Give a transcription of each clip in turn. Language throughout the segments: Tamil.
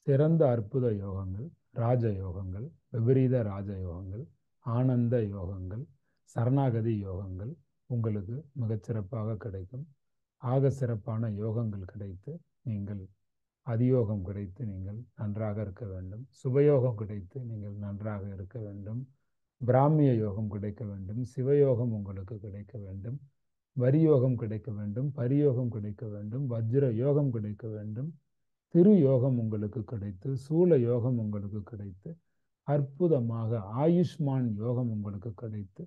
சிறந்த அற்புத யோகங்கள், ராஜ யோகங்கள், விபரீத ராஜ யோகங்கள், ஆனந்த யோகங்கள், சரணாகதி யோகங்கள் உங்களுக்கு மிகச்சிறப்பாக கிடைக்கும். ஆக சிறப்பான யோகங்கள் கிடைத்து நீங்கள் அதியோகம் கிடைத்து நீங்கள் நன்றாக இருக்க வேண்டும். சுபயோகம் கிடைத்து நீங்கள் நன்றாக இருக்க வேண்டும். பிராமிய யோகம் கிடைக்க வேண்டும். சிவயோகம் உங்களுக்கு கிடைக்க வேண்டும். வரியோகம் கிடைக்க வேண்டும். பரியோகம் கிடைக்க வேண்டும். வஜ்ர யோகம் கிடைக்க வேண்டும். திரு யோகம் உங்களுக்கு கிடைத்து, சூல யோகம் உங்களுக்கு கிடைத்து, அற்புதமாக ஆயுஷ்மான் யோகம் உங்களுக்கு கிடைத்து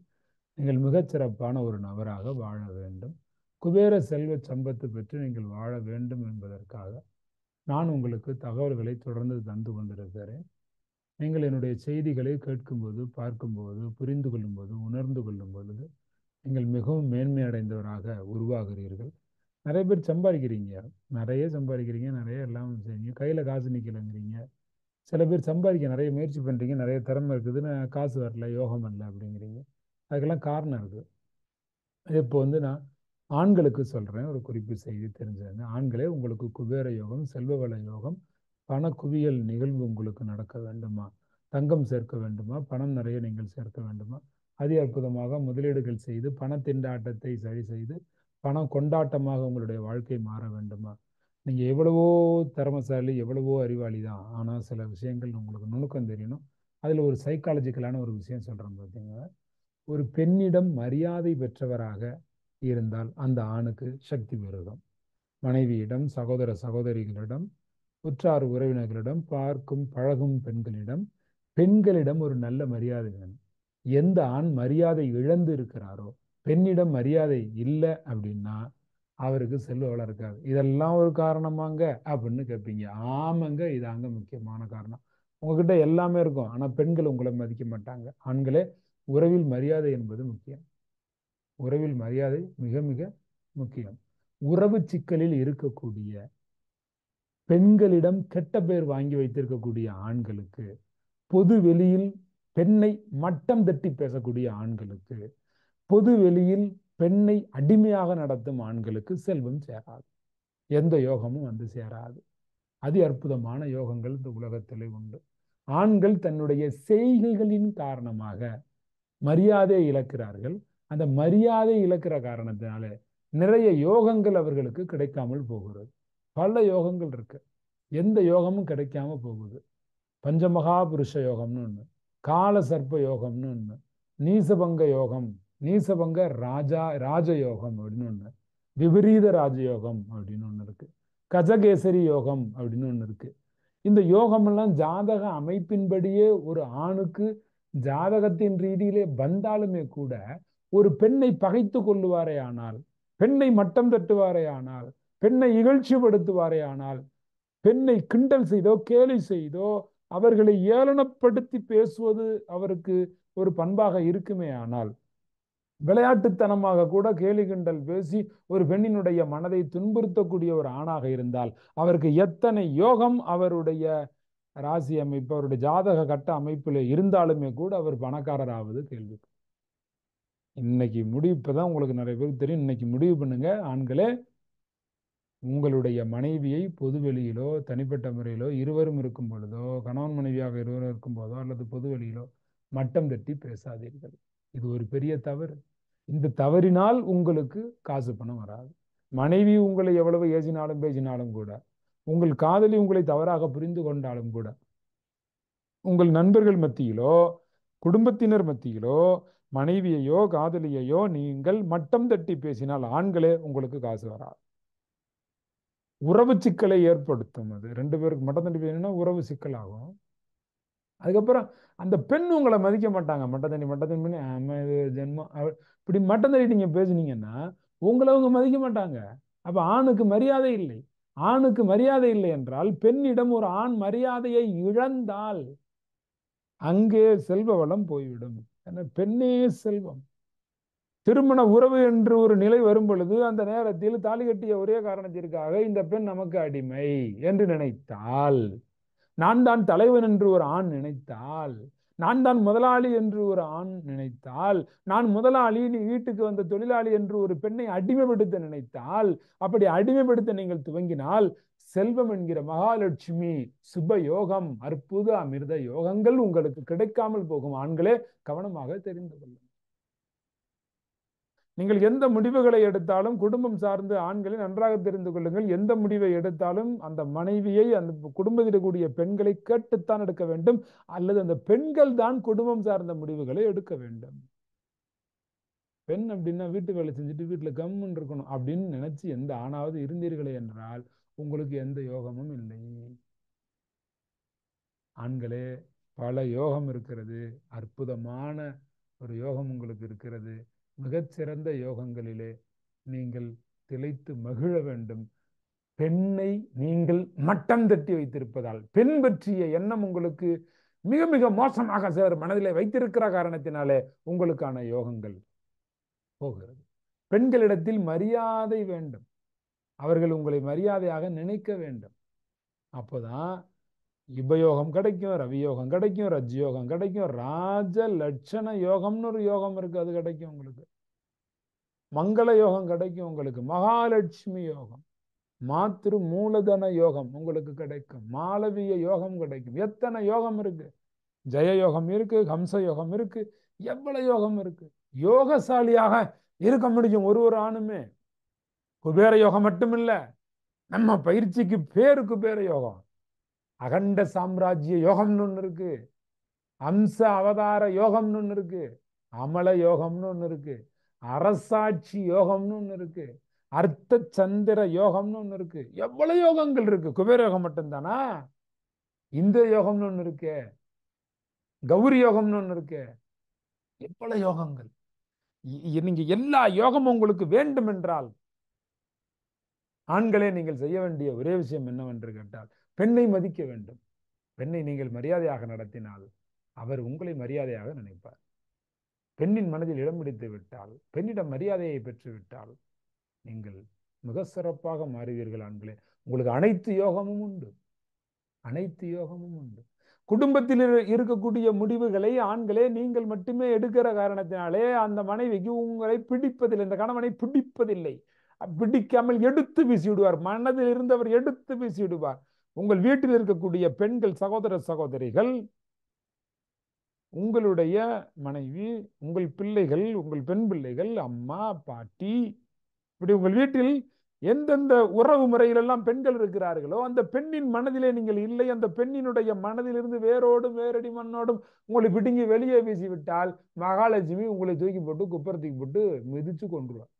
நீங்கள் மிகச்சிறப்பான ஒரு நபராக வாழ வேண்டும். குபேர செல்வ சம்பத்து பெற்று நீங்கள் வாழ வேண்டும் என்பதற்காக நான் உங்களுக்கு தகவல்களை தொடர்ந்து தந்து கொண்டிருக்கிறேன். நீங்கள் என்னுடைய செய்திகளை கேட்கும்போது, பார்க்கும்போது, புரிந்து கொள்ளும்போது, உணர்ந்து கொள்ளும் பொழுது நீங்கள் மிகவும் மேன்மை அடைந்தவராக உருவாகிறீர்கள். நிறைய பேர் சம்பாதிக்கிறீங்க, நிறைய சம்பாதிக்கிறீங்க, நிறைய எல்லாம் செய்றீங்க, கையில் காசு நிற்கலைங்கிறீங்க. சில பேர் சம்பாதிக்க நிறைய முயற்சி பண்ணுறீங்க, நிறைய திறமை இருக்குதுன்னு காசு வரல, யோகம் வரல அப்படிங்கிறீங்க. அதுக்கெல்லாம் காரணம் இருக்குது. இப்போ நான் ஆண்களுக்கு சொல்கிறேன், ஒரு குறிப்பு செய்தி தெரிஞ்சுங்க. ஆண்களே, உங்களுக்கு குபேர யோகம், செல்வ வள யோகம், பண குவியல் நிகழ்வு உங்களுக்கு நடக்க வேண்டுமா? தங்கம் சேர்க்க வேண்டுமா? பணம் நிறைய நீங்கள் சேர்க்க வேண்டுமா? அதி அற்புதமாக முதலீடுகள் செய்து பண திண்டாட்டத்தை சரி செய்து பணம் கொண்டாட்டமாக உங்களுடைய வாழ்க்கை மாற வேண்டுமா? நீங்கள் எவ்வளவோ திறமசாலி, எவ்வளவோ அறிவாளி தான், ஆனால் சில விஷயங்கள் உங்களுக்கு நுணுக்கம் தெரியணும். அதில் ஒரு சைக்காலஜிக்கலான ஒரு விஷயம் சொல்கிறேன் பார்த்தீங்கன்னா, ஒரு பெண்ணிடம் மரியாதை பெற்றவராக இருந்தால் அந்த ஆணுக்கு சக்தி பெருகும். மனைவியிடம், சகோதர சகோதரிகளிடம், உற்றார் உறவினர்களிடம், பார்க்கும் பழகும் பெண்களிடம் ஒரு நல்ல மரியாதை வேணும். எந்த ஆண் மரியாதை இழந்து இருக்கிறாரோ, பெண்ணிடம் மரியாதை இல்லை அப்படின்னா அவருக்கு செல்வ வளம் இருக்காது. இதெல்லாம் ஒரு காரணமாங்க அப்படின்னு கேட்பீங்க. ஆமாங்க, இதாங்க முக்கியமான காரணம். உங்ககிட்ட எல்லாமே இருக்கும், ஆனால் பெண்கள் உங்களை மதிக்க மாட்டாங்க. ஆண்களே, உறவில் மரியாதை என்பது முக்கியம். உறவில் மரியாதை மிக மிக முக்கியம். உறவு சிக்கலில் இருக்கக்கூடிய பெண்களிடம் கெட்ட பெயர் வாங்கி வைத்திருக்கக்கூடிய ஆண்களுக்கு, பொது வெளியில் பெண்ணை மட்டம் தட்டி பேசக்கூடிய ஆண்களுக்கு, பொது வெளியில் பெண்ணை அடிமையாக நடத்தும் ஆண்களுக்கு செல்வம் சேராது. எந்த யோகமும் வந்து சேராது. அதி அற்புதமான யோகங்கள் இந்த உலகத்திலே உண்டு. ஆண்கள் தன்னுடைய செய்கைகளின் காரணமாக மரியாதை இழக்கிறார்கள். அந்த மரியாதை இழக்கிற காரணத்தினால நிறைய யோகங்கள் அவர்களுக்கு கிடைக்காமல் போகிறது. பல யோகங்கள் இருக்கு, எந்த யோகமும் கிடைக்காம போகுது. பஞ்சமகாபுருஷ யோகம்னு ஒன்று, கால சர்ப்ப யோகம்னு ஒன்று, நீசபங்க யோகம், நீசபங்க ராஜயோகம் அப்படின்னு ஒன்று, விபரீத ராஜயோகம் அப்படின்னு ஒன்று இருக்கு, கஜகேசரி யோகம் அப்படின்னு ஒன்று இருக்கு. இந்த யோகமெல்லாம் ஜாதக அமைப்பின்படியே ஒரு ஆணுக்கு ஜாதகத்தின் ரீதியிலே வந்தாலுமே கூட ஒரு பெண்ணை பகைத்து கொள்ளுவாரே ஆனால், பெண்ணை மட்டம் தட்டுவாரே ஆனால், பெண்ணை இகழ்ச்சிப்படுத்துவாரே ஆனால், பெண்ணை கிண்டல் செய்தோ கேலி செய்தோ அவர்களை ஏளனப்படுத்தி பேசுவது அவருக்கு ஒரு பண்பாக இருக்குமே ஆனால், விளையாட்டுத்தனமாக கூட கேலி கிண்டல் பேசி ஒரு பெண்ணினுடைய மனதை துன்புறுத்தக்கூடிய ஒரு ஆணாக இருந்தால் அவருக்கு எத்தனை யோகம் அவருடைய ராசி அமைப்பு, அவருடைய ஜாதக கட்ட அமைப்பில் இருந்தாலுமே கூட அவர் பணக்காரராவது கேள்வி. இன்னைக்கு முடிவு, இப்பதான் உங்களுக்கு நிறைய பேருக்கு தெரியும், இன்னைக்கு முடிவு பண்ணுங்க ஆண்களே, உங்களுடைய மனைவியை பொதுவெளியிலோ தனிப்பட்ட முறையிலோ இருவரும் இருக்கும் பொழுதோ, கணவன் மனைவியாக இருவரும் இருக்கும் போதோ அல்லது பொதுவெளியிலோ மட்டம் தட்டி பேசாதீர்கள். இது ஒரு பெரிய தவறு. இந்த தவறினால் உங்களுக்கு காசு பணம் வராது. மனைவி உங்களை எவ்வளவு ஏசினாலும் பேசினாலும் கூட, உங்கள் காதலி உங்களை தவறாக புரிந்து கொண்டாலும் கூட, உங்கள் நண்பர்கள் மத்தியிலோ குடும்பத்தினர் மத்தியிலோ மனைவியையோ காதலியையோ நீங்கள் மட்டம் தட்டி பேசினால் ஆண்களே உங்களுக்கு காசு வராது. உறவு சிக்கலை ஏற்படுத்தும். அது ரெண்டு பேருக்கு மட்டம் தட்டி பேசினா உறவு சிக்கல் ஆகும். அதுக்கப்புறம் அந்த பெண் உங்களை மதிக்க மாட்டாங்க. மட்டத்தண்ணி பண்ணி ஆமா இது ஜென்மம் இப்படி மட்டம் தண்ணி நீங்க பேசுனீங்கன்னா உங்களை அவங்க மதிக்க மாட்டாங்க. அப்ப ஆணுக்கு மரியாதை இல்லை. ஆணுக்கு மரியாதை இல்லை என்றால், பெண்ணிடம் ஒரு ஆண் மரியாதையை இழந்தால் அங்கே செல்வ வளம் போய்விடும். ஏன்னா பெண்ணே செல்வம். திருமண உறவு என்று ஒரு நிலை வரும் பொழுது அந்த நேரத்தில் தாலி கட்டிய ஒரே காரணத்திற்காக இந்த பெண் நமக்கு அடிமை என்று நினைத்தால், நான் தான் தலைவன் என்று ஒரு ஆண் நினைத்தால், நான் தான் முதலாளி என்று ஒரு ஆண் நினைத்தால், நான் முதலாளி நீ வீட்டுக்கு வந்த தொழிலாளி என்று ஒரு பெண்ணை அடிமைப்படுத்த நினைத்தால், அப்படி அடிமைப்படுத்த நீங்கள் துவங்கினால் செல்வம் என்கிற மகாலட்சுமி சுப யோகம், அற்புத அமிர்த யோகங்கள் உங்களுக்கு கிடைக்காமல் போகும். ஆண்களே கவனமாக தெரிந்து கொள்ளுங்கள். நீங்கள் எந்த முடிவுகளை எடுத்தாலும் குடும்பம் சார்ந்து ஆண்களை நன்றாக தெரிந்து கொள்ளுங்கள். எந்த முடிவை எடுத்தாலும் அந்த மனைவியை, அந்த குடும்பத்தில் இருக்கக்கூடிய பெண்களை கேட்டுத்தான் எடுக்க வேண்டும், அல்லது அந்த பெண்கள் தான் குடும்பம் சார்ந்த முடிவுகளை எடுக்க வேண்டும். பெண் அப்படின்னா வீட்டு வேலை செஞ்சுட்டு வீட்டில் கம்முன்னு இருக்கணும் அப்படின்னு நினைச்சு எந்த ஆணாவது இருந்தீர்களே என்றால் உங்களுக்கு எந்த யோகமும் இல்லை. ஆண்களே, பல யோகம் இருக்கிறது. அற்புதமான ஒரு யோகம் உங்களுக்கு இருக்கிறது. மிகச்சிறந்த யோகங்களிலே நீங்கள் திளைத்து மகிழ வேண்டும். பெண்ணை நீங்கள் மட்டம் தட்டி வைத்திருப்பதால், பெண் பற்றிய எண்ணம் உங்களுக்கு மிக மிக மோசமாக சார் மனதிலே வைத்திருக்கிற காரணத்தினாலே உங்களுக்கான யோகங்கள் போகிறது. பெண்களிடத்தில் மரியாதை வேண்டும். அவர்கள் உங்களை மரியாதையாக நினைக்க வேண்டும். அப்போதான் யுபயோகம் கிடைக்கும், ரவியோகம் கிடைக்கும், ரஜ்யோகம் கிடைக்கும், ராஜ லட்சண யோகம்னு ஒரு யோகம் இருக்கு, அது கிடைக்கும் உங்களுக்கு. மங்கள யோகம் கிடைக்கும் உங்களுக்கு. மகாலட்சுமி யோகம், மாத்திரு மூலதன யோகம் உங்களுக்கு கிடைக்கும். மாளவிய யோகம் கிடைக்கும். எத்தனை யோகம் இருக்கு! ஜெய யோகம் இருக்கு, ஹம்ச யோகம் இருக்கு, எவ்வளவு யோகம் இருக்கு. யோகசாலியாக இருக்க முடியும் ஒரு ஆணுமே. குபேர யோகம் மட்டுமில்ல, நம்ம பயிற்சிக்கு பேரு குபேர யோகம். அகண்ட சாம்ராஜ்ய யோகம்னு ஒண்ணு இருக்கு, அம்ச அவதார யோகம்னு ஒண்ணு இருக்கு, அமல யோகம்னு ஒண்ணு இருக்கு, அரசாட்சி யோகம்னு ஒண்ணு இருக்கு, அர்த்த சந்திர யோகம்னு ஒண்ணு இருக்கு. எவ்வளவு யோகங்கள் இருக்கு! குபேர யோகம் மட்டும்தானா? இந்த யோகம்னு ஒண்ணு இருக்கு, கௌரி யோகம்னு ஒண்ணு இருக்கு. எவ்வளவு யோகங்கள்! நீங்க எல்லா யோகமும் உங்களுக்கு வேண்டும் என்றால் ஆண்களே நீங்கள் செய்ய வேண்டிய ஒரே விஷயம் என்னவென்று கேட்டால், பெண்ணை மதிக்க வேண்டும். பெண்ணை நீங்கள் மரியாதையாக நடத்தினால் அவர் உங்களை மரியாதையாக நினைப்பார். பெண்ணின் மனதில் இடம் பிடித்து விட்டால், பெண்ணிடம் மரியாதையை பெற்றுவிட்டால் நீங்கள் மிக சிறப்பாக மாறுவீர்கள். ஆண்களே, உங்களுக்கு அனைத்து யோகமும் உண்டு. அனைத்து யோகமும் உண்டு. குடும்பத்தில் இருக்கக்கூடிய முடிவுகளை ஆண்களே நீங்கள் மட்டுமே எடுக்கிற காரணத்தினாலே அந்த மனைவிக்கு உங்களை பிடிப்பதில்லை, இந்த கணவனை பிடிப்பதில்லை. பிடிக்காமல் எடுத்து வீசிவிடுவார். மனதில் இருந்தவர் எடுத்து வீசிவிடுவார். உங்கள் வீட்டில் இருக்கக்கூடிய பெண்கள், சகோதர சகோதரிகள், உங்களுடைய மனைவி, உங்கள் பிள்ளைகள், உங்கள் பெண் பிள்ளைகள், அம்மா, பாட்டி, இப்படி உங்கள் வீட்டில் எந்தெந்த உறவு முறையிலெல்லாம் பெண்கள் இருக்கிறார்களோ அந்த பெண்ணின் மனதிலே நீங்கள் இல்லை. அந்த பெண்ணினுடைய மனதிலிருந்து வேரோடும் வேரடி மண்ணோடும் உங்களை பிடுங்கி வெளியே வீசிவிட்டால் மகாலட்சுமி உங்களை தூக்கி போட்டு குப்பரத்துக்கு போட்டு மிதிச்சு கொண்டுருவார்.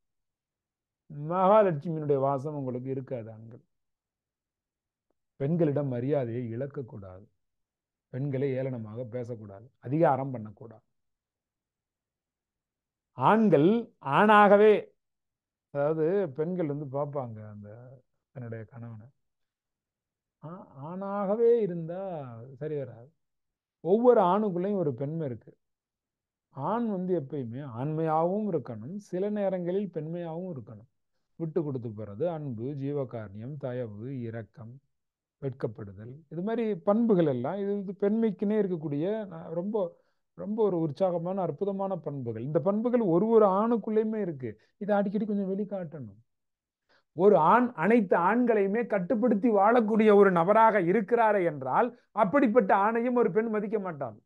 மகாலட்சுமியினுடைய வாசம் உங்களுக்கு இருக்காது. ஆண்கள் பெண்களிடம் மரியாதையை இழக்கக்கூடாது. பெண்களை ஏளனமாக பேசக்கூடாது. அதிகாரம் பண்ணக்கூடாது. ஆண்கள் ஆணாகவே, அதாவது பெண்கள் பார்ப்பாங்க அந்த தன்னுடைய கணவனை ஆணாகவே இருந்தா சரி வராது. ஒவ்வொரு ஆணுக்குள்ளேயும் ஒரு பெண்மை இருக்கு. ஆண் எப்பயுமே ஆண்மையாகவும் இருக்கணும், சில நேரங்களில் பெண்மையாகவும் இருக்கணும். விட்டு கொடுத்து போறது, அன்பு, ஜீவகாரணியம், தயவு, இரக்கம், வெட்கப்படுதல், இது மாதிரி பண்புகள் எல்லாம் இது பெண்மைக்குன்னே இருக்கக்கூடிய ரொம்ப ரொம்ப ஒரு உற்சாகமான அற்புதமான பண்புகள். இந்த பண்புகள் ஒரு ஆணுக்குள்ளேயுமே இருக்கு. இதை அடிக்கடி கொஞ்சம் வெளிக்காட்டணும். ஒரு ஆண் அனைத்து ஆண்களையுமே கட்டுப்படுத்தி வாழக்கூடிய ஒரு நபராக இருக்கிறாரே என்றால் அப்படிப்பட்ட ஆணையும் ஒரு பெண் மதிக்க மாட்டாள்.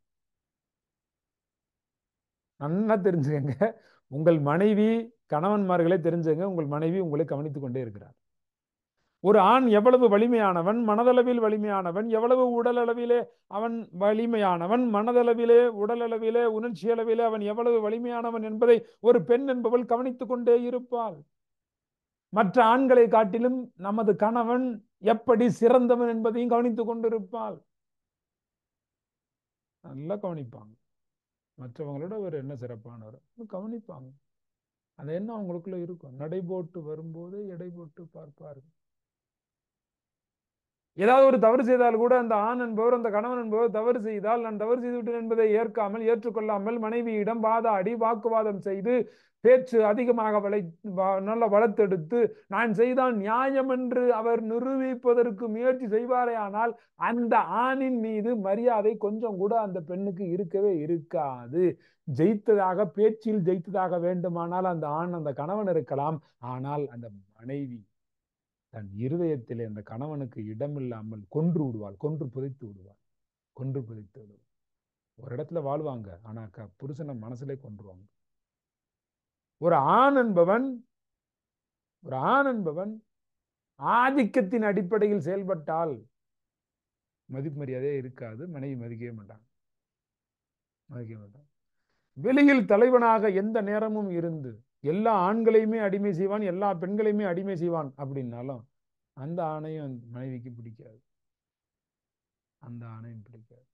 நல்லா தெரிஞ்சுக்கங்க. உங்கள் மனைவி, கணவன்மார்களே தெரிஞ்சுங்க, உங்கள் மனைவி உங்களை கவனித்துக் கொண்டே இருக்கிறார். ஒரு ஆண் எவ்வளவு வலிமையானவன், மனதளவில் வலிமையானவன், எவ்வளவு உடல் அளவிலே அவன் வலிமையானவன், மனதளவிலே, உடல் அளவிலே, உணர்ச்சி அளவிலே அவன் எவ்வளவு வலிமையானவன் என்பதை ஒரு பெண் என்பவள் கவனித்துக் கொண்டே இருப்பாள். மற்ற ஆண்களை காட்டிலும் நமது கணவன் எப்படி சிறந்தவன் என்பதையும் கவனித்துக் கொண்டிருப்பாள். நல்லா கவனிப்பாங்க. மற்றவங்களோட ஒரு என்ன சிறப்பானவர் கவனிப்பாங்க. அது என்ன அவங்களுக்குள்ள இருக்கும். நடை போட்டு வரும்போது எடை போட்டு பார்ப்பார்கள். ஏதாவது ஒரு தவறு செய்தால் கூட அந்த ஆண் என்பவர், அந்த கணவன் என்பவர் தவறு செய்தால் நான் தவறு செய்து விட்டேன் என்பதை ஏற்றுக்கொள்ளாமல் மனைவியிடம் வாதாடி வாக்குவாதம் செய்து பேச்சு அதிகமாக நல்ல வளர்த்தெடுத்து நான் செய்தான் நியாயம் என்று அவர் நிரூபிப்பதற்கு முயற்சி செய்வாரே, ஆனால் அந்த ஆணின் மீது மரியாதை கொஞ்சம் கூட அந்த பெண்ணுக்கு இருக்கவே இருக்காது. ஜெயித்ததாக, பேச்சில் ஜெயித்ததாக வேண்டுமானால் அந்த ஆண், அந்த கணவன் இருக்கலாம். ஆனால் அந்த மனைவி தன் இருதயத்திலே அந்த கணவனுக்கு இடமில்லாமல் கொன்று விடுவாள், கொன்று புதைத்து விடுவாள், கொன்று புதைத்து விடுவாள். ஒரு இடத்துல வாழ்வாங்க, ஆனா புருஷனை மனசுலே கொன்றுவாங்க. ஒரு ஆண் என்பவன் ஆதிக்கத்தின் அடிப்படையில் செயல்பட்டால் மதிப்பு மரியாதையே இருக்காது, மனைவி மதிக்கவே மாட்டாங்க. வெளியில் தலைவனாக எந்த நேரமும் இருந்து எல்லா ஆண்களையுமே அடிமை செய்வான், எல்லா பெண்களையுமே அடிமை செய்வான் அப்படின்னாலும் அந்த ஆணையும் மனைவிக்கு பிடிக்காது, அந்த ஆணையும் பிடிக்காது.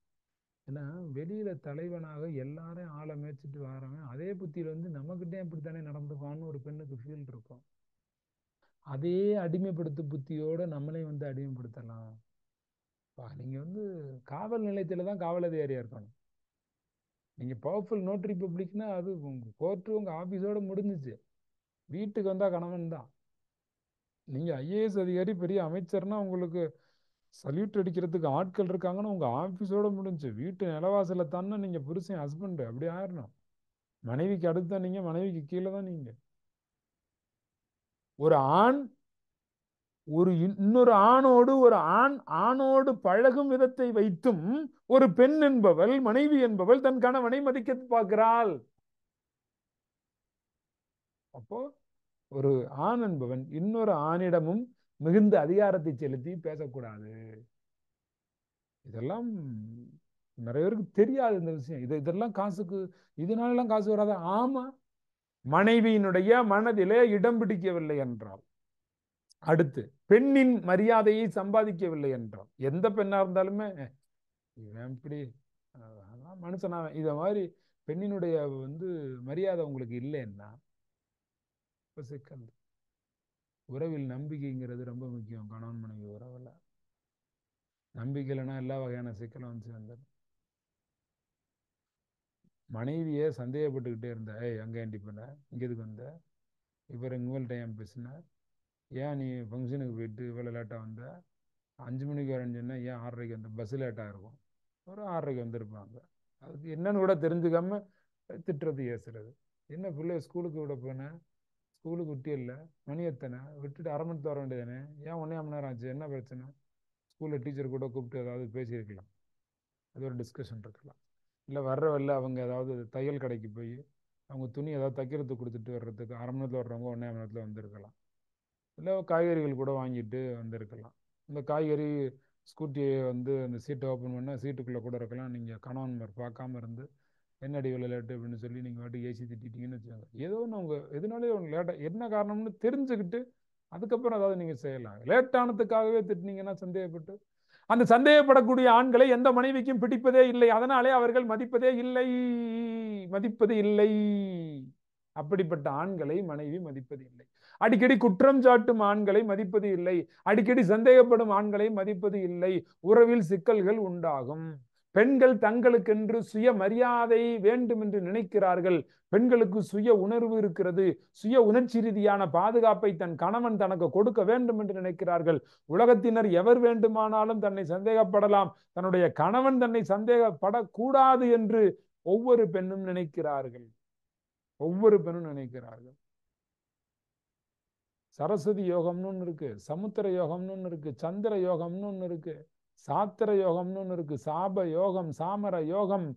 ஏன்னா வெளியில தலைவனாக எல்லாரையும் ஆளை மேய்ச்சிட்டு வராங்க, அதே புத்தியில நம்மகிட்டே இப்படித்தானே நடந்துப்பான்னு ஒரு பெண்ணுக்கு ஃபீல் இருக்கும். அதே அடிமைப்படுத்து புத்தியோட நம்மளே அடிமைப்படுத்தலாம். நீங்க காவல் நிலையத்துல தான் காவல் அதிகாரியா இருக்கணும். நீங்க பவர்ஃபுல் நோட்டரி பப்ளிக்னா அது உங்க கோர்ட்டு உங்க ஆபீஸோட முடிஞ்சிச்சு. வீட்டுக்கு வந்தா கணவன் தான். நீங்க ஐஏஎஸ் அதிகாரி பெரிய அமைச்சர்னா உங்களுக்கு சல்யூட் அடிக்கிறதுக்கு ஆட்கள் இருக்காங்கன்னா உங்க ஆபீஸோட முடிஞ்சு. வீட்டு நிலவாசல தானே நீங்க புருஷன் ஹஸ்பண்ட் அப்படி ஆயிரணும். மனைவிக்கு அடுத்த நீங்க, மனைவிக்கு கீழே தான் நீங்க. ஒரு ஆண் இன்னொரு ஆணோடு, ஒரு ஆணோடு பழகும் விதத்தை வைத்தும் ஒரு பெண் என்பவள், மனைவி என்பவள் தன் கணவனை மதிக்க பார்க்கிறாள். அப்போ ஒரு ஆண் என்பவன் இன்னொரு ஆணிடமும் மிகுந்த அதிகாரத்தை செலுத்தி பேசக்கூடாது. இதெல்லாம் நிறைய பேருக்கு தெரியாது இந்த விஷயம். இதெல்லாம் காசுக்கு, இதனால காசு வராது. ஆமா, மனைவியினுடைய மனதிலே இடம் பிடிக்கவில்லை என்றால், அடுத்து பெண்ணின் மரியாதையை சம்பாதிக்கவில்லை என்றால், எந்த பெண்ணா இருந்தாலுமே இப்படி மனுஷனா இத மாதிரி பெண்ணினுடைய மரியாதை உங்களுக்கு இல்லைன்னா சிக்கல். உறவில் நம்பிக்கைங்கிறது ரொம்ப முக்கியம். கணவன் மனைவி உறவுல நம்பிக்கை இல்லைன்னா எல்லா வகையான சிக்கலும் வந்துடும். மனைவியை சந்தேகப்பட்டுக்கிட்டே இருந்த, அங்க ஏண்டி பண்ண, இங்க எதுக்கு வந்த, இவர் உங்கள்கிட்ட ஏன் பேசின, ஏன் நீ ஃபங்க்ஷனுக்கு போயிட்டு இவ்வளோ லேட்டாக வந்த, 5 மணிக்கு வரேன்னு சொன்னா ஏன் 6:30க்கு வந்த, பஸ் லேட்டாக இருக்கும், ஒரு 6:30க்கு வந்திருப்பாங்க. அதுக்கு என்னன்னு கூட தெரிஞ்சுக்காம திட்டுறது, ஏசுறது. என்ன பிள்ளை ஸ்கூலுக்கு விட போனேன், ஸ்கூலுக்கு விட்டு இல்லை, மணி எத்தனை, விட்டுட்டு 1/2 மணி வர வேண்டியதானே, ஏன் 1.5 மணி நேரம் ஆச்சு, என்ன பிரச்சனை, ஸ்கூலில் டீச்சர் கூட கூப்பிட்டு ஏதாவது பேசியிருக்கலாம், அது ஒரு டிஸ்கஷன் இருக்கலாம். இல்லை வர்றவல்ல அவங்க ஏதாவது தையல் கடைக்கு போய் அவங்க துணி ஏதாவது தைக்கிறதுக்கு கொடுத்துட்டு வர்றதுக்கு 1/2 மணி நேரத்தில் வர்றவங்க 1.5 மணி நேரத்தில் வந்திருக்கலாம். இல்லை காய்கறிகள் கூட வாங்கிட்டு வந்திருக்கலாம். இந்த காய்கறி ஸ்கூட்டியை அந்த சீட்டை ஓப்பன் பண்ணால் சீட்டுக்குள்ளே கூட இருக்கலாம். நீங்கள் கணவன் பார்க்காம இருந்து என்னடி இவ்வளோ லேட்டு அப்படின்னு சொல்லி நீங்கள் வாட்டி ஏசி திட்டிட்டீங்கன்னு வச்சுக்கோங்க. ஏதோ ஒன்று அவங்க எதனாலே ஒன்று லேட்டாக என்ன காரணம்னு தெரிஞ்சுக்கிட்டு அதுக்கப்புறம் அதாவது நீங்கள் செய்யலாம். லேட்டானதுக்காகவே திட்டினீங்கன்னா சந்தேகப்பட்டு, அந்த சந்தேகப்படக்கூடிய ஆண்களை எந்த மனைவிக்கும் பிடிப்பதே இல்லை. அதனாலே அவர்கள் மதிப்பதே இல்லை. அப்படிப்பட்ட ஆண்களை மனைவி மதிப்பது இல்லை. அடிக்கடி குற்றம் சாட்டும் ஆண்களை மதிப்பது இல்லை. அடிக்கடி சந்தேகப்படும் ஆண்களை மதிப்பது இல்லை. உறவில் சிக்கல்கள் உண்டாகும். பெண்கள் தங்களுக்கென்று சுய மரியாதை வேண்டும் என்று நினைக்கிறார்கள். பெண்களுக்கு சுய உணர்வு இருக்கிறது. சுய உணர்ச்சி ரீதியான பாதுகாப்பை தன் கணவன் தனக்கு கொடுக்க வேண்டும் என்று நினைக்கிறார்கள். உலகத்தினர் எவர் வேண்டுமானாலும் தன்னை சந்தேகப்படலாம், தன்னுடைய கணவன் தன்னை சந்தேகப்படக்கூடாது என்று ஒவ்வொரு பெண்ணும் நினைக்கிறார்கள். சரஸ்வதி யோகம்னு ஒன்று இருக்கு, சமுத்திர யோகம்னு ஒன்று இருக்கு, சந்திர யோகம்னு ஒன்று இருக்கு, சாத்திர யோகம்னு ஒன்று இருக்கு, சாப யோகம், சாமர யோகம்,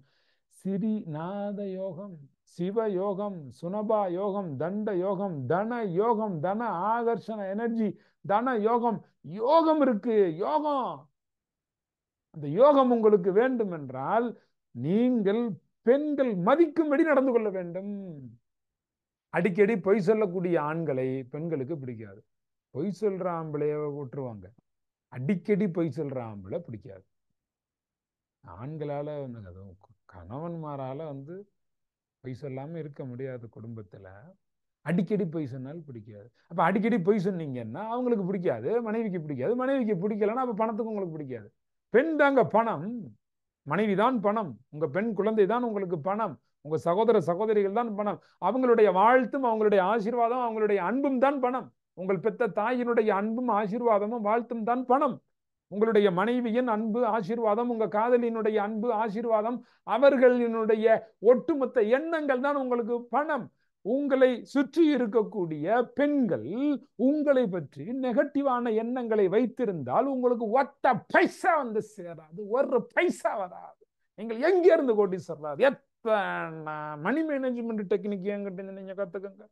சிறிநாத யோகம், சிவ யோகம், சுனபா யோகம், தண்ட யோகம், தன யோகம், தன ஆகர்ஷண எனர்ஜி, தன யோகம். யோகம் இருக்கு. யோகம், அந்த யோகம் உங்களுக்கு வேண்டும் என்றால் நீங்கள் பெண்கள் மதிக்கும்படி நடந்து கொள்ள வேண்டும். அடிக்கடி பொய் சொல்லக்கூடிய ஆண்களை பெண்களுக்கு பிடிக்காது. பொய் சொல்ற ஆம்பளைய விட்டுருவாங்க, அடிக்கடி பொய் சொல்ற ஆம்பளை பிடிக்காது. ஆண்களால கணவன்மாரால பொய் சொல்லாம இருக்க முடியாது. குடும்பத்துல அடிக்கடி பொய் சொன்னால் பிடிக்காது. அப்ப அடிக்கடி பொய் சொன்னீங்கன்னா அவங்களுக்கு பிடிக்காது, மனைவிக்கு பிடிக்காது. மனைவிக்கு பிடிக்கலன்னா அப்ப பணத்துக்கு உங்களுக்கு பிடிக்காது. பெண் தாங்க பணம், மனைவிதான் பணம், உங்க பெண் குழந்தை தான் உங்களுக்கு பணம், உங்க சகோதர சகோதரிகள் தான் பணம். அவங்களுடைய வாழ்த்தும் அவங்களுடைய ஆசீர்வாதம் அவங்களுடைய அன்பும் தான் பணம். உங்கள் பெத்த தாயினுடைய அன்பும் ஆசீர்வாதமும் வாழ்த்தும் தான் பணம். உங்களுடைய மனைவியின் அன்பு ஆசீர்வாதம், உங்க காதலினுடைய அன்பு ஆசீர்வாதம், அவர்களினுடைய ஒட்டுமொத்த எண்ணங்கள் தான் உங்களுக்கு பணம். உங்களை சுற்றி இருக்கக்கூடிய பெண்கள் உங்களை பற்றி நெகட்டிவான எண்ணங்களை வைத்திருந்தால் உங்களுக்கு ஒத்த பைசா வந்து சேராது, ஒரு பைசா வராது. நீங்கள் எங்க இருந்து கொண்டு சொல்றாது? எத்தனை மணி மேனேஜ்மெண்ட் டெக்னிக் என்கிட்ட நீங்க கத்துக்கங்க.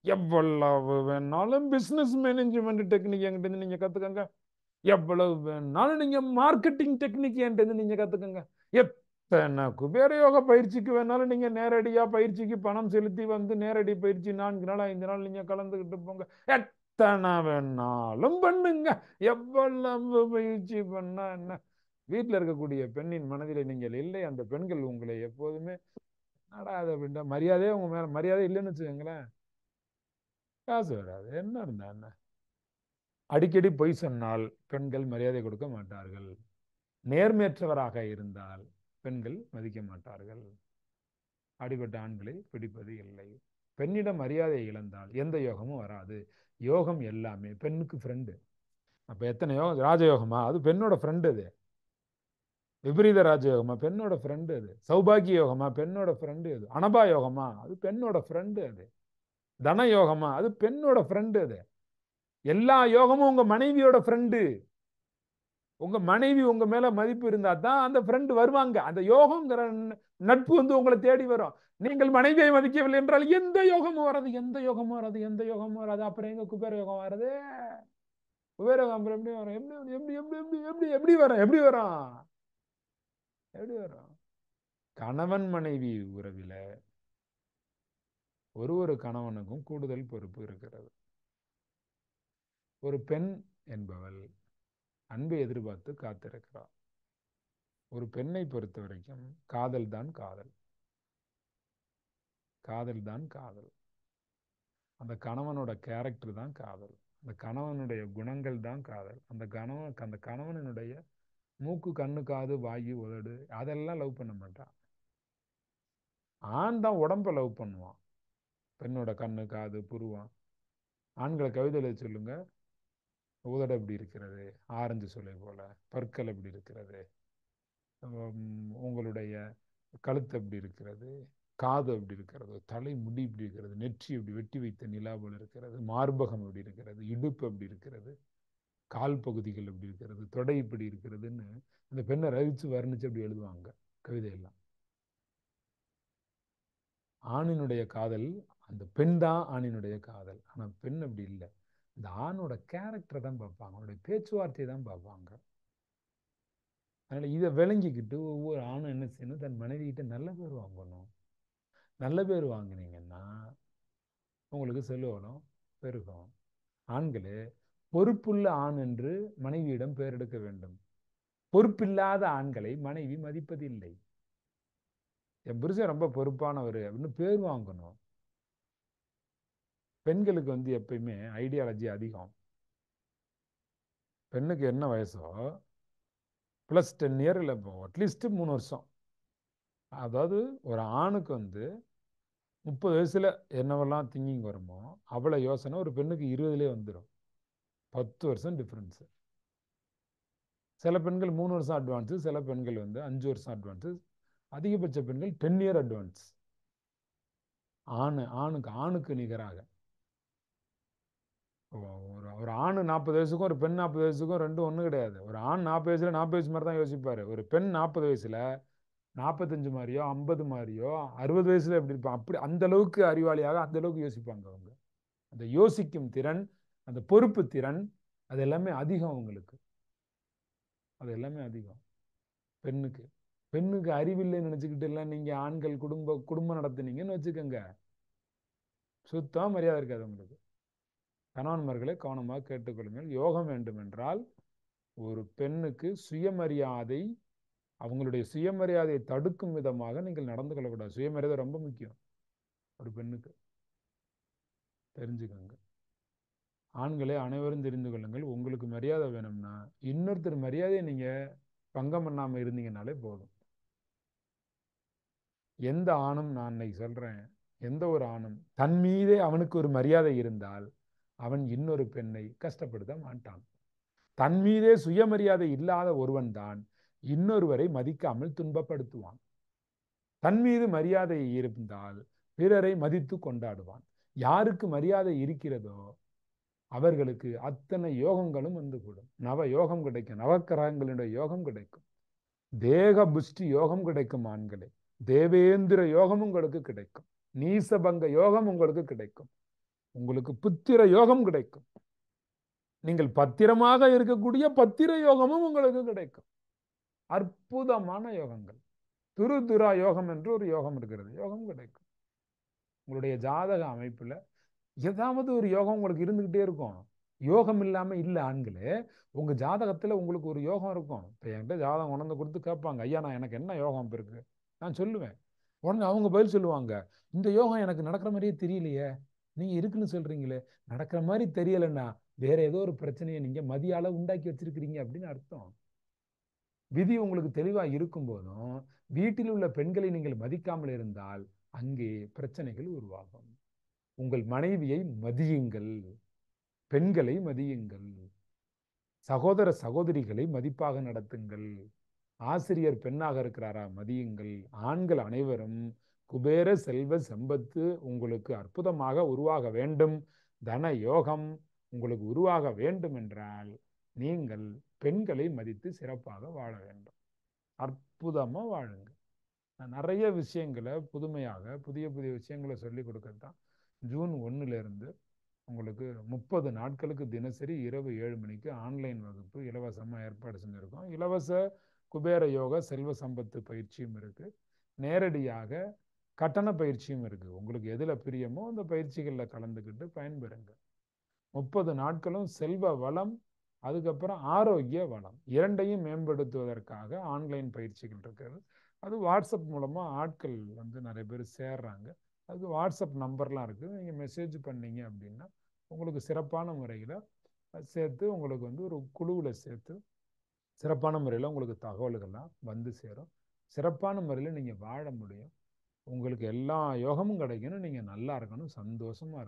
எவ்வளவு வேணாலும் பிசினஸ் மேனேஜ்மெண்ட் டெக்னிக் என்கிட்ட நீங்க கத்துக்கங்க. எவ்வளவு வேணாலும் நீங்க மார்க்கெட்டிங் டெக்னிக் என்கிட்ட நீங்க கத்துக்கங்க. எத்தனை குபேர யோக பயிற்சிக்கு வேணாலும் நீங்க நேரடியா பயிற்சிக்கு பணம் செலுத்தி வந்து நேரடி பயிற்சி 4 நாள் 5 நாள் நீங்க கலந்துகிட்டு போங்க. எத்தனை வேணாலும் பண்ணுங்க. எவ்வளவு பயிற்சி பண்ணா என்ன? வீட்டில் இருக்கக்கூடிய பெண்ணின் மனதில் நீங்கள் இல்லை, அந்த பெண்கள் உங்களை எப்போதுமே நடாத அப்படின்ற மரியாதையே உங்க மேல மரியாதை இல்லைன்னு வச்சுக்கோங்களேன், காசு வராது. என்ன இருந்தா என்ன? அடிக்கடி பொய் சொன்னால் பெண்கள் மரியாதை கொடுக்க மாட்டார்கள். நேர்மையற்றவராக இருந்தால் பெண்கள் மதிக்க மாட்டார்கள். அடிபட்ட ஆண்களை பிடிப்பது இல்லை. பெண்ணிடம் மரியாதை இழந்தால் எந்த யோகமும் வராது. யோகம் எல்லாமே பெண்ணுக்கு ஃப்ரெண்டு. அப்ப எத்தனை யோகம்? ராஜயோகமா? அது பெண்ணோட ஃப்ரெண்டு. அது விபரீத ராஜயோகமா? பெண்ணோட ஃப்ரெண்டு. அது சௌபாகிய யோகமா? பெண்ணோட ஃப்ரெண்டு. அது அனபா யோகமா? அது பெண்ணோட ஃப்ரெண்டு. அது தன யோகமா? அது பெண்ணோட ஃப்ரெண்டு. அது எல்லா யோகமும் உங்க மனைவியோட ஃப்ரெண்டு. உங்க மனைவி உங்க மேல மதிப்பு இருந்தா தான் அந்த ஃப்ரெண்டு வருவாங்க. அந்த யோகம்ங்கிற நட்பு வந்து உங்களை தேடி வரும். நீங்கள் மனைவியை மதிக்கவில்லை என்றால் எந்த யோகமும் வராது, எந்த யோகமும் வராது, எந்த யோகமும் வராது. அப்புறம் எங்க குபேர யோகம் வருது? குபேர யோகம் அப்புறம் எப்படி வரும்? எப்படி எப்படி எப்படி எப்படி எப்படி எப்படி வரும்? எப்படி வரும்? எப்படி வரும்? கணவன் மனைவி உறவில ஒரு கணவனுக்கும் கூடுதல் பொறுப்பு இருக்கிறது. ஒரு பெண் என்பவள் அன்பை எதிர்பார்த்து காத்திருக்கிறார். ஒரு பெண்ணை பொறுத்த வரைக்கும் காதல் தான் காதல், காதல் தான் காதல். அந்த கணவனோட கேரக்டர் தான் காதல், அந்த கணவனுடைய குணங்கள் தான் காதல். அந்த கணவனுடைய மூக்கு கண்ணு காது வாயு உதடு அதெல்லாம் லவ் பண்ண மாட்டான். ஆண் தான் உடம்ப லவ் பண்ணுவான். பெண்ணோட கண்ணு காது புருவம். ஆண்களை கவிதையில சொல்லுங்க, உதடு எப்படி இருக்கிறது, ஆரஞ்சு சுளை போல. பற்கள் எப்படி இருக்கிறது, உங்களுடைய கழுத்து எப்படி இருக்கிறது, காது எப்படி இருக்கிறது, தலை முடி எப்படி இருக்கிறது, நெற்றி எப்படி வெட்டி வைத்த நிலா போல இருக்கிறது, மார்பகம் எப்படி இருக்கிறது, இடுப்பு எப்படி இருக்கிறது, கால் பகுதிகள் எப்படி இருக்கிறது, தொடை இப்படி இருக்கிறதுன்னு இந்த பெண்ணை ரசிச்சு வர்ணிச்சு அப்படி எழுதுவாங்க கவிதையெல்லாம். ஆணினுடைய காதல், அந்த பெண் தான் ஆணினுடைய காதல். ஆனா பெண் அப்படி இல்லை. இந்த ஆணோட கேரக்டரை தான் பார்ப்பாங்க, அவனுடைய பேச்சுவார்த்தையை தான் பார்ப்பாங்க. அதனால இதை விளங்கிக்கிட்டு ஒவ்வொரு ஆணும் என்ன செய்யணும், தன் மனைவி கிட்ட நல்ல பேர் வாங்கணும். நல்ல பேர் வாங்கினீங்கன்னா உங்களுக்கு செல்வம் பெருகும். ஆண்களே, பொறுப்புள்ள ஆண் என்று மனைவியிடம் பெயர் எடுக்க வேண்டும். பொறுப்பில்லாத ஆண்களை மனைவி மதிப்பதில்லை. என் புருஷன் ரொம்ப பொறுப்பானவர் அப்படின்னு பேர் வாங்கணும். பெண்களுக்கு வந்து எப்பயுமே ஐடியாலஜி அதிகம். பெண்ணுக்கு என்ன வயசோ ப்ளஸ் 10 இயர் இல்லை, அட்லீஸ்ட் 3 வருஷம். அதாவது ஒரு ஆணுக்கு வந்து 30 வயசுல என்னவெல்லாம் திங்கிங் வருமோ அவ்வளோ யோசனை ஒரு பெண்ணுக்கு 20லேயே வந்துடும். 10 வருஷம் டிஃப்ரென்ஸு. சில பெண்கள் 3 வருஷம் அட்வான்ஸு, சில பெண்கள் வந்து 5 வருஷம் அட்வான்ஸு, அதிகபட்ச பெண்கள் 10 இயர் அட்வான்ஸ். ஆணுக்கு நிகராக ஒரு ஆணு 40 வயசுக்கும் ஒரு பெண் 40 வயசுக்கும் ரெண்டும் ஒன்றும் கிடையாது. ஒரு ஆண் 40 வயசுல 40 வயசு மாதிரி தான் யோசிப்பாரு. ஒரு பெண் 40 வயசுல 45 மாதிரியோ 50 மாதிரியோ 60 வயசுல எப்படி இருப்பான், அப்படி அந்த அளவுக்கு அறிவாளியாக அந்த அளவுக்கு யோசிப்பாங்க அவங்க. அந்த யோசிக்கும் திறன், அந்த பொறுப்பு திறன், அது எல்லாமே அதிகம் அவங்களுக்கு. அது எல்லாமே அதிகம் பெண்ணுக்கு. பெண்ணுக்கு அறிவில்லைன்னு நினைச்சுக்கிட்டு எல்லாம் நீங்க ஆண்கள் குடும்பம் நடத்துனீங்கன்னு வச்சுக்கோங்க, சுத்தம் மரியாதை இருக்காது உங்களுக்கு. கணவன்மார்களை கவனமாக கேட்டுக்கொள்ளுங்கள். யோகம் வேண்டும் என்றால் ஒரு பெண்ணுக்கு சுயமரியாதை, அவங்களுடைய சுயமரியாதையை தடுக்கும் விதமாக நீங்கள் நடந்து கொள்ளக்கூடாது. சுயமரியாதை ரொம்ப முக்கியம் ஒரு பெண்ணுக்கு, தெரிஞ்சுக்கோங்க. ஆண்களே, அனைவரும் தெரிந்து கொள்ளுங்கள். உங்களுக்கு மரியாதை வேணும்னா இன்னொருத்தர் மரியாதையை நீங்க பங்கம் பண்ணாம இருந்தீங்கன்னாலே போதும். எந்த ஆணும், நான் இன்னைக்கு சொல்றேன், எந்த ஒரு ஆணும் தன் மீதே அவனுக்கு ஒரு மரியாதை இருந்தால் அவன் இன்னொரு பெண்ணை கஷ்டப்படுத்த மாட்டான். தன் மீதே சுயமரியாதை இல்லாத ஒருவன் தான் இன்னொருவரை மதிக்காமல் துன்பப்படுத்துவான். தன் மீது மரியாதை இருந்தால் பிறரை மதித்து கொண்டாடுவான். யாருக்கு மரியாதை இருக்கிறதோ அவர்களுக்கு அத்தனை யோகங்களும் வந்து கூடும். நவ யோகம் கிடைக்கும், நவக்கிரகங்களுடைய யோகம் கிடைக்கும், தேக புஷ்டி யோகம் கிடைக்கும். ஆண்களே, தேவேந்திர யோகம் உங்களுக்கு கிடைக்கும், நீசபங்க யோகம் உங்களுக்கு கிடைக்கும், உங்களுக்கு புத்திர யோகம் கிடைக்கும், நீங்கள் பத்திரமாக இருக்கக்கூடிய பத்திர யோகமும் உங்களுக்கு கிடைக்கும். அற்புதமான யோகங்கள். துருதுரா யோகம் என்று ஒரு யோகம் இருக்கிறது, யோகம் கிடைக்கும். உங்களுடைய ஜாதக அமைப்புல ஏதாவது ஒரு யோகம் உங்களுக்கு இருந்துகிட்டே இருக்கும். யோகம் இல்லாம இல்ல ஆண்களே, உங்க ஜாதகத்துல உங்களுக்கு ஒரு யோகம் இருக்கும். இப்ப என்கிட்ட ஜாதகம் உணர்ந்து கொடுத்து கேட்பாங்க, ஐயா நான் எனக்கு என்ன யோகம் இருக்கு, நான் சொல்லுவேன். உடனே அவங்க பதில் சொல்லுவாங்க, இந்த யோகம் எனக்கு நடக்கிற மாதிரியே தெரியலையே, நீங்க இருக்குன்னு சொல்றீங்களே. நடக்கிற மாதிரி தெரியலன்னா வேற ஏதோ ஒரு பிரச்சனையை நீங்க மதியால உண்டாக்கி வச்சிருக்கிறீங்க அப்படின்னு அர்த்தம். விதி உங்களுக்கு தெளிவா இருக்கும் போதும் வீட்டில் உள்ள பெண்களை நீங்கள் மதிக்காமல் இருந்தால் அங்கே பிரச்சனைகள் உருவாகும். உங்கள் மனைவியை மதியுங்கள், பெண்களை மதியுங்கள், சகோதர சகோதரிகளை மதிப்பாக நடத்துங்கள். ஆசிரியர் பெண்ணாக இருக்கிறாரா, மதியுங்கள். ஆண்கள் அனைவரும் குபேர செல்வ சம்பத்து உங்களுக்கு அற்புதமாக உருவாக வேண்டும், தன யோகம் உங்களுக்கு உருவாக வேண்டும் என்றால் நீங்கள் பெண்களை மதித்து சிறப்பாக வாழ வேண்டும். அற்புதமா வாழுங்க. நான் நிறைய விஷயங்களை புதுமையாக புதிய புதிய விஷயங்களை சொல்லி கொடுக்கத்தான் ஜூன் 1 உங்களுக்கு 30 நாட்களுக்கு தினசரி இரவு 7 மணிக்கு ஆன்லைன் வகுப்பு இலவசமாக ஏற்பாடு செஞ்சுருக்கோம். இலவச குபேர யோக செல்வ சம்பத்து பயிற்சியும் இருக்கு, நேரடியாக கட்டண பயிற்சியும் இருக்கு. உங்களுக்கு எதுல பிரியமோ அந்த பயிற்சிகளில் கலந்துக்கிட்டு பயன்பெறுங்க. 30 நாட்களும் செல்வ வளம், அதுக்கப்புறம் ஆரோக்கிய வளம் இரண்டையும் மேம்படுத்துவதற்காக ஆன்லைன் பயிற்சிகள் இருக்கிறது. அது வாட்ஸ்அப் மூலமா ஆட்கள் நிறைய பேர் சேர்றாங்க. அதுக்கு வாட்ஸ்அப் நம்பர்லாம் இருக்குது, நீங்கள் மெசேஜ் பண்ணீங்க அப்படின்னா உங்களுக்கு சிறப்பான முறையில் சேர்த்து உங்களுக்கு ஒரு குழுவில் சேர்த்து சிறப்பான முறையில் உங்களுக்கு தகவல்கள்லாம் வந்து சேரும். சிறப்பான முறையில் நீங்கள் வாழ முடியும். உங்களுக்கு எல்லா யோகமும் கிடைக்கணும், நீங்கள் நல்லா இருக்கணும், சந்தோஷமா இருக்கணும்.